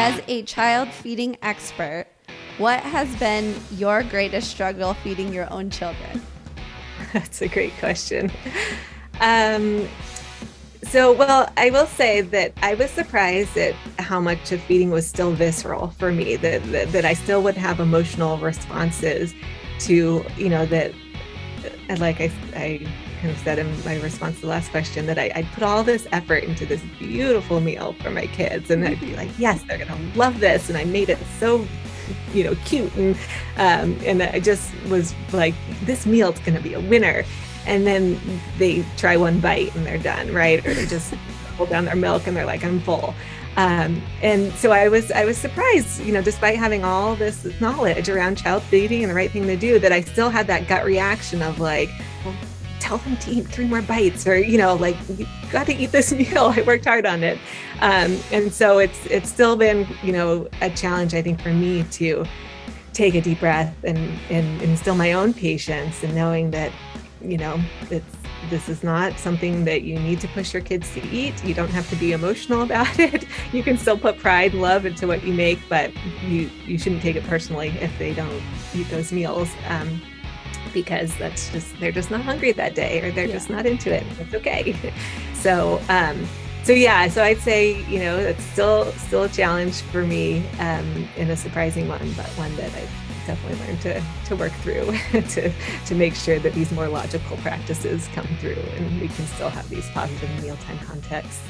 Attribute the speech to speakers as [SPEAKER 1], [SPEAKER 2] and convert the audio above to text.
[SPEAKER 1] as a child feeding expert, what has been your greatest struggle feeding your own children?
[SPEAKER 2] That's a great question. Um, well, I will say that I was surprised at how much of feeding was still visceral for me, that I still would have emotional responses to, that, like I kind of said in my response to the last question, that I'd put all this effort into this beautiful meal for my kids. And I'd be like, yes, they're going to love this. And I made it so cute, and I just was like, this meal's going to be a winner. And then they try one bite and they're done, right? Or they just pull down their milk and they're like, I'm full. And so I was surprised, despite having all this knowledge around child feeding and the right thing to do, that I still had that gut reaction of like, well, tell them to eat 3 more bites, or like, you got to eat this meal. I worked hard on it. And so it's still been a challenge, I think, for me to take a deep breath and instill my own patience, and knowing that this is not something that you need to push your kids to eat. You don't have to be emotional about it. You can still put pride and love into what you make, but you shouldn't take it personally if they don't eat those meals. Because they're just not hungry that day, or they're just not into it. It's okay. So so I'd say, it's still a challenge for me, and a surprising one, but one that I've definitely learned to work through to make sure that these more logical practices come through and we can still have these positive mealtime contexts.